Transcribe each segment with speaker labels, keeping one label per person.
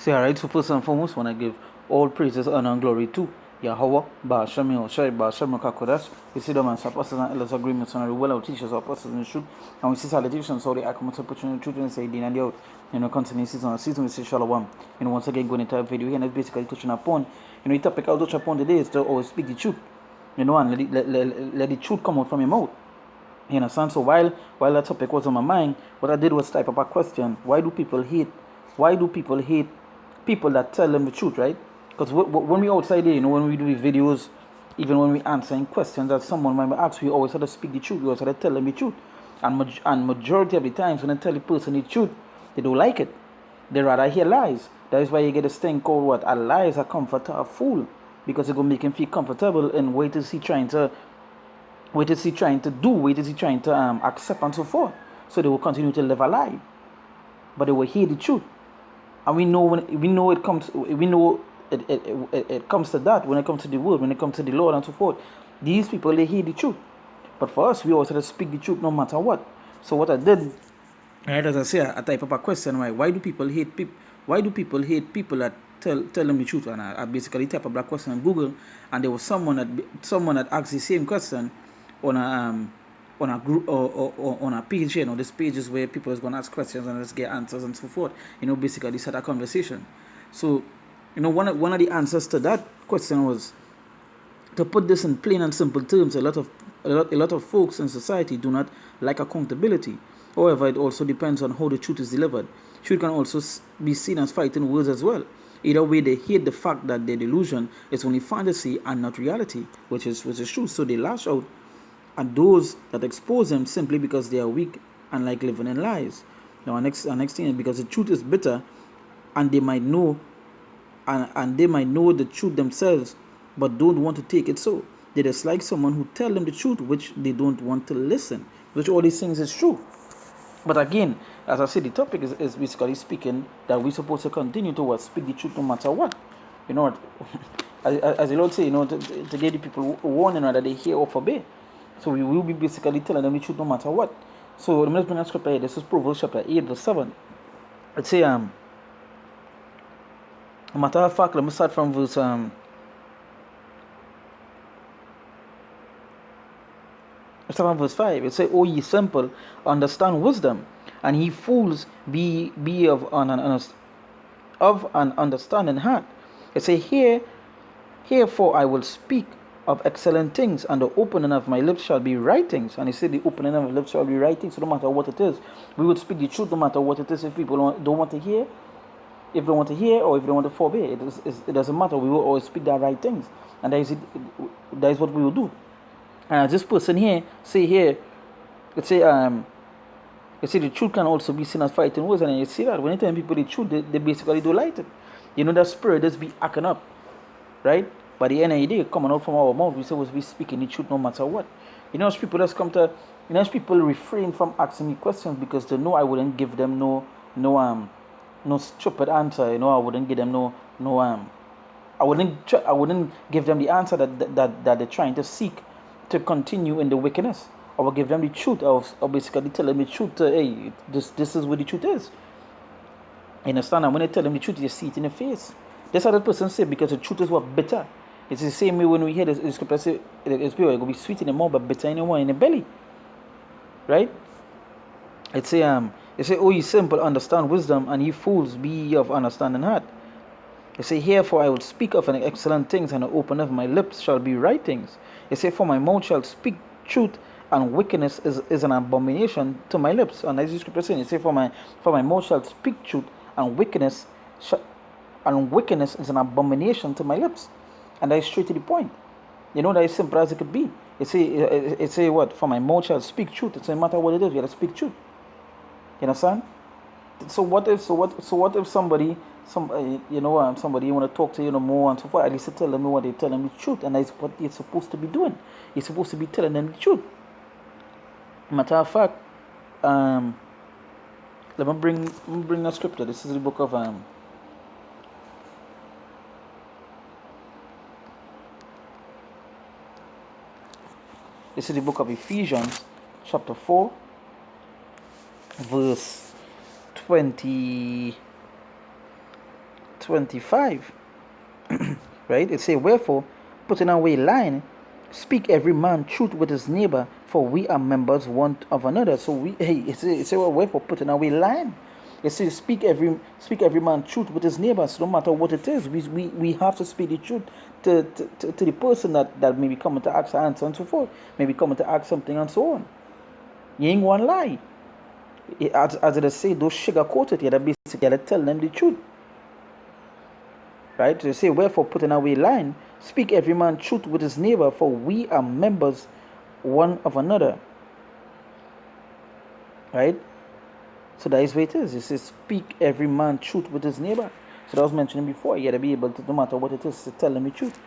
Speaker 1: Say alright, so first and foremost, when I give all praises, honor, and glory to Yahweh, Ba'ashami, Oshai, Ba'ashami, Kakodash, we see them as apostles and elders agreements on the will of teachers, apostles in the truth, and we see salutations, so the accommodates opportunity, the truth, and say, Din and the out, continuing season, we say Shalom. Once again, going into a video here, and it's basically touching upon, the topic I'll touch upon today is to always speak the truth, and let the truth come out from your mouth. You understand? So while that topic was on my mind, what I did was type up a question: Why do people hate? Why do people hate people that tell them the truth, right? Because when we outside there, when we do videos, even when we answering questions that someone might ask, we always have to speak the truth. We always have to tell them the truth. And majority of the times when I tell the person the truth, they don't like it. They rather hear lies. That is why you get this thing called what? A lie is a comfort to a fool. Because it gonna make him feel comfortable and wait is he trying to do, what is he trying to accept and so forth. So they will continue to live a lie. But they will hear the truth. And we know it comes to that when it comes to the word, when it comes to the Lord and so forth. These people, they hear the truth. But for us, we always have to speak the truth no matter what. So what I did, right, as I say, I type up a question, right? Why do people hate people? Why do people hate people that tell them the truth? And I basically type up that question on Google, and there was someone that asked the same question on a group or on a page. This page is where people is gonna ask questions and let's get answers and so forth. Basically start a conversation. So, one of the answers to that question was, to put this in plain and simple terms, a lot of folks in society do not like accountability. However, it also depends on how the truth is delivered. Truth can also be seen as fighting words as well. Either way, they hate the fact that their delusion is only fantasy and not reality, which is true. So they lash out at those that expose them simply because they are weak and like living in lies. Now, our next thing is because the truth is bitter, and they might know, and they might know the truth themselves, but don't want to take it. So they dislike someone who tell them the truth, which they don't want to listen. Which all these things is true. But again, as I said, the topic is basically speaking that we're supposed to continue to speak the truth no matter what. You know what? As the Lord say, to get the people warning that they hear or forbid. So we will be basically telling them the truth no matter what. So let me bring a scripture here. This is Proverbs chapter 8, verse 7. It say, matter of fact, let me start from verse 5. It say, "O ye simple, understand wisdom, and ye fools, be of an understanding heart." It say, Herefore I will speak of excellent things, and the opening of my lips shall be right things. And he said, the opening of my lips shall be right things. So no matter what it is, we would speak the truth no matter what it is. If people don't want to hear, if they want to hear, or if they want to forbid, it doesn't matter. We will always speak the right things, and that is what we will do. This person here say here, let's say the truth can also be seen as fighting words, and you see that when you tell people the truth, they basically don't like it. That spirit just be acting up, right? By the end of the day, coming out from our mouth, we supposed to be speaking the truth no matter what. As people just come to, as people refrain from asking me questions because they know I wouldn't give them no stupid answer. I wouldn't give them I wouldn't give them the answer that they're trying to seek to continue in the wickedness. I will give them the truth. I'll basically tell them the truth. Hey, this is what the truth is. You understand? And when I tell them the truth, you see it in the face. That's how the person said, because the truth is what bitter. It's the same way when we hear this scripture say, it's going to be sweet in the mouth, but bitter in the belly. Right? It say, "O ye simple, understand wisdom, and ye fools, be ye of understanding heart." It say, "Herefore I will speak of an excellent things, and the open of my lips shall be right things." It say, "For my mouth shall speak truth, and wickedness is an abomination to my lips." And as the scripture saying, it say, "For my mouth shall speak truth, and wickedness is an abomination to my lips." And that is straight to the point. That is simple as it could be. It say what? "For my mouth shall speak truth." It doesn't matter what it is, you gotta speak truth. You understand? So what if somebody somebody you want to talk to more and so forth, at least tell them what they're telling the truth, and that's what you're supposed to be doing. You're supposed to be telling them the truth. Matter of fact, let me bring a scripture. This is the book of Ephesians chapter 4, verse 20. 25, right? It say, wherefore, putting away lying, speak every man truth with his neighbor, for we are members one of another. So it say, well, wherefore, putting away lying. It says, speak every man truth with his neighbor. So no matter what it is, we have to speak the truth to the person that may be coming to ask an answer and so forth, maybe coming to ask something and so on. You ain't one lie. As it say, those sugarcoated, you basically tell them the truth. Right? They say, wherefore putting away lying, speak every man truth with his neighbor, for we are members one of another. Right? So that is what it is. It says, speak every man truth with his neighbor. So that I was mentioning before, you gotta be able to, no matter what it is, to tell them the truth.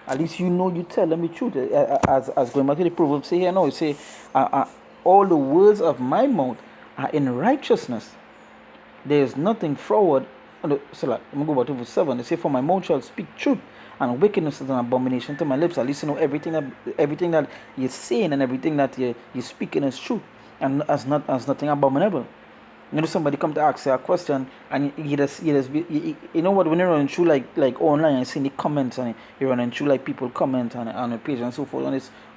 Speaker 1: At least you tell them the truth. As going back to the Proverbs say here, no, it say, all the words of my mouth are in righteousness. There is nothing forward. So like, I'm going to go back to verse 7. They say, for my mouth shall speak truth, and wickedness is an abomination to my lips. At least you know everything that you're saying and everything that you're speaking is true, and as nothing abominable. You know, somebody come to ask you a question, and you know what, when you're running through like online and seeing the comments, and you're running through like people comment on a page and so forth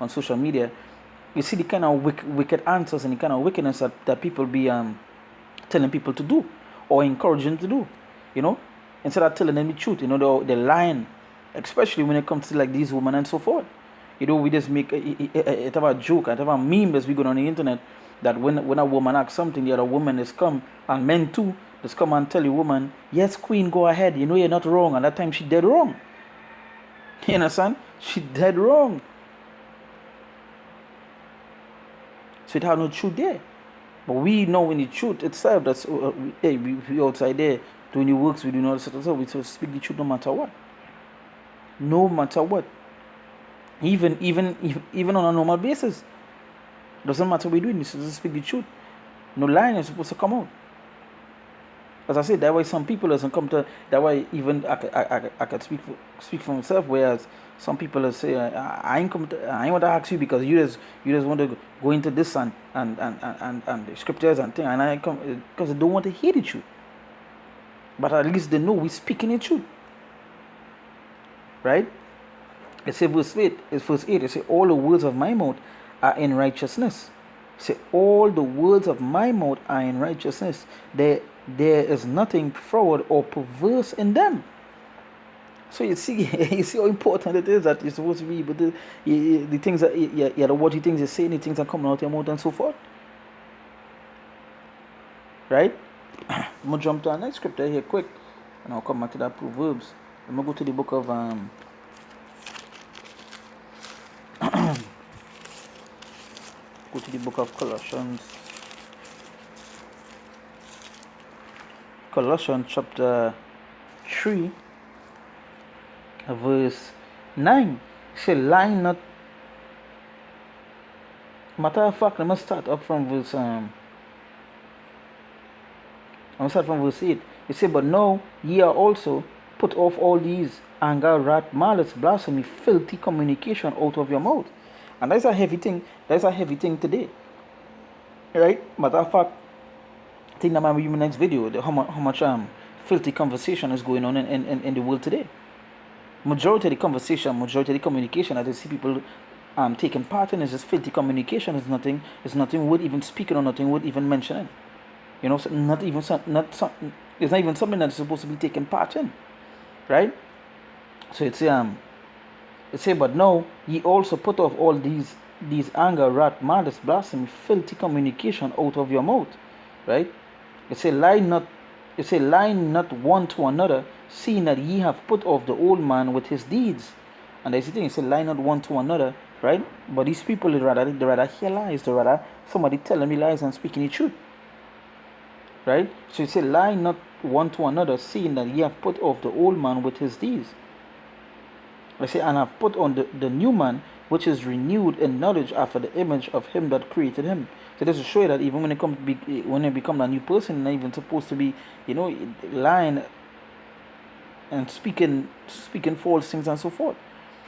Speaker 1: on social media, you see the kind of wicked answers and the kind of wickedness that people be telling people to do or encouraging to do. You know, instead of telling them the truth, you know, they're lying, especially when it comes to like these women and so forth. You know, we just make it about a joke, it about a meme as we go on the internet, that when a woman asks something, the other woman is come, and men too, just come and tell the woman, yes, queen, go ahead, you know you're not wrong, and that time she dead wrong. You understand? She dead wrong. So it had no truth there. But we know in the truth itself that we outside there doing the works, we do all sorts of stuff. We still speak the truth no matter what. No matter what. Even on a normal basis. Doesn't matter what we do, we still speak the truth. No lying is supposed to come out. As I said, that way some people doesn't come to that way. Even I could speak for myself. Whereas some people say, I ain't want to ask you because you just want to go into this and the scriptures and things, and I come because they don't want to hear the truth. But at least they know we're speaking the truth, right? It says verse 8. It says, all the words of my mouth are in righteousness. Say, all the words of my mouth are in righteousness. There is nothing forward or perverse in them. So you see how important it is that you're supposed to be able to the things that what you things you say, the things that come out your mouth and so forth. Right? I'm gonna jump to our next scripture here quick, and I'll come back to that Proverbs. I'm gonna go to the book of go to the book of Colossians. Colossians chapter 3, verse 9. It says, lie not. Matter of fact, I must start up from verse 8. It says, but now ye are also put off all these: anger, wrath, malice, blasphemy, filthy communication out of your mouth. And that's a heavy thing. That's a heavy thing today. Right? Matter of fact, I think that might be my next video, how much filthy conversation is going on in the world today. Majority of the conversation, majority of the communication that I see people taking part in is just filthy communication. It's nothing worth even speaking or nothing worth even mentioning. You know, so it's not even something that's supposed to be taken part in, right? So it's but now ye also put off all these anger, wrath, malice, blasphemy, filthy communication out of your mouth, right? It say lie not one to another, seeing that ye have put off the old man with his deeds. And that's the thing, it say lie not one to another, right? But these people they rather hear lies, they rather somebody telling me lies and speaking the truth. Right? So it say lie not one to another, seeing that ye have put off the old man with his deeds. I say, and have put on the new man, which is renewed in knowledge after the image of him that created him. So this is show you that even when it become a new person, you're not even supposed to be, you know, lying and speaking false things and so forth.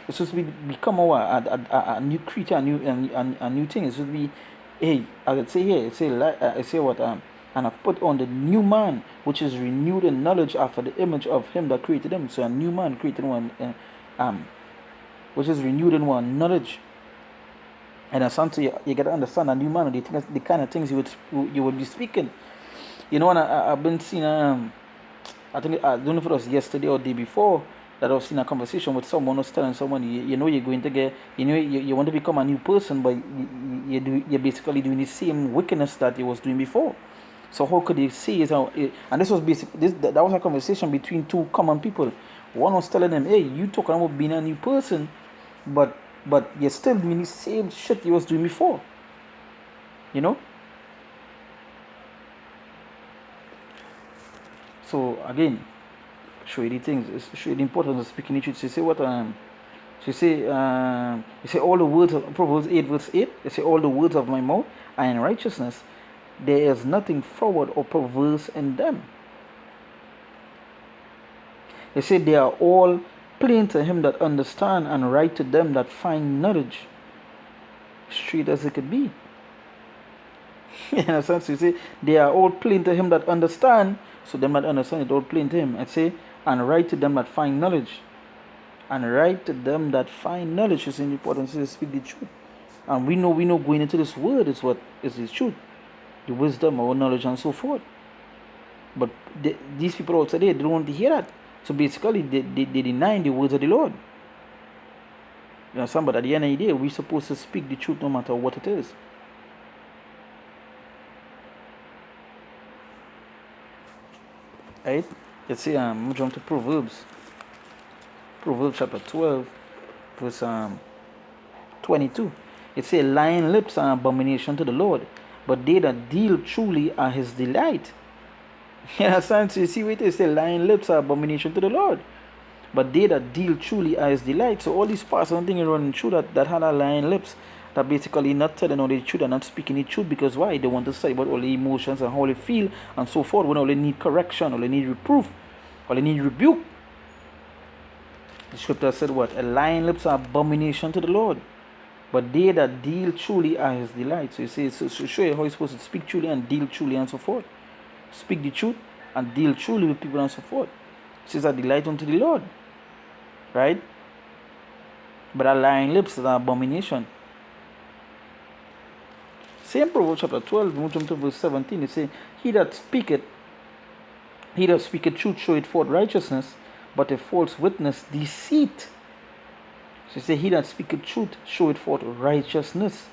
Speaker 1: It's supposed to become a new creature, a new thing. It's supposed to be, hey, as I say here, it say what and have put on the new man, which is renewed in knowledge after the image of him that created him. So a new man created one, which is renewed in one knowledge. And as something you got to understand, a new man, the kind of things you would be speaking. You know, and I've been seeing, I think, I don't know if it was yesterday or the day before, that I was in a conversation with someone who's telling someone, you know, you're going to get, you know, you want to become a new person, but you're basically doing the same wickedness that you was doing before. So how could they say it? And this was that was a conversation between two common people. One was telling them, hey, you talking about being a new person, but you're still doing the same shit you was doing before. You know? So again, show you the things, show you the importance of speaking the truth. She say what she say you say all the words of Proverbs 8 verse 8, you say all the words of my mouth are in righteousness. There is nothing forward or perverse in them. They say they are all plain to him that understand, and right to them that find knowledge. Straight as it could be. In a sense, you say they are all plain to him that understand, so them that understand it all plain to him. And say, and right to them that find knowledge. And right to them that find knowledge is important to speak the truth. And we know going into this word is what is the truth. The wisdom, our knowledge, and so forth. But these people out today, they don't want to hear that. So basically, they deny the words of the Lord. You understand? But at the end of the day, we're supposed to speak the truth no matter what it is. Right? Let's say, I'm jump to Proverbs. Proverbs chapter 12, verse 22. It says, lying lips are abomination to the Lord, but they that deal truly are his delight. You understand? So you see what they say, lying lips are abomination to the Lord, but they that deal truly are his delight. So all these pastors and things running through that had a lying lips, that basically not telling all the truth and not speaking the truth, because why? They want to say about all the emotions and how they feel and so forth, when all they need correction, all they need reproof, all they need rebuke. The scripture said what? A lying lips are abomination to the Lord, but they that deal truly are his delight. So you say, so show you how you're supposed to speak truly and deal truly and so forth. Speak the truth and deal truly with people and so forth. It says a delight unto the Lord. Right? But a lying lips is an abomination. Same Proverbs chapter 12, we jump to verse 17. It says, He that speaketh truth showeth forth righteousness, but a false witness deceit. So it says, He that speaketh truth showeth forth righteousness,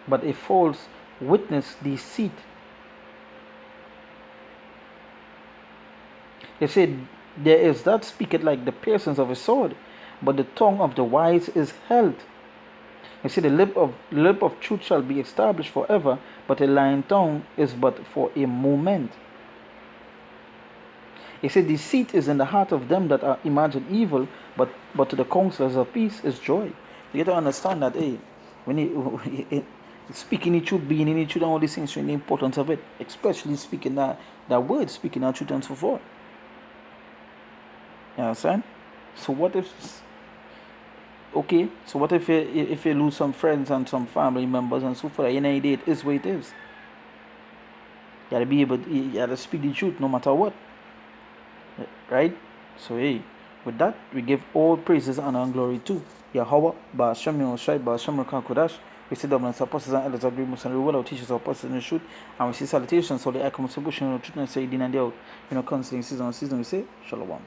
Speaker 1: but a false witness deceit. It said, there is that speaketh like the piercings of a sword, but the tongue of the wise is held. You see, the lip of truth shall be established forever, but a lying tongue is but for a moment. He said, deceit is in the heart of them that are imagine evil, but to the counselors of peace is joy. You get to understand that, hey, when speaking the truth, being in the truth, and all these things, the importance of it, especially speaking that word, speaking that truth and so forth. You understand? So what if, okay, so what if you lose some friends and some family members and so forth? At the end of the day, it is what it is. You gotta be able you gotta speak the truth no matter what. Right? So hey, with that, we give all praises, honor, and glory to Yahweh, Ba'ashem Yoshai, Ba'ashem Rakan Kodash. We see them as apostles and elders, agreements and reward our teachers, our apostles in the truth, and we see salutations, so the icon of the truth and say, Din and Dale, counseling season, we say, Shalom.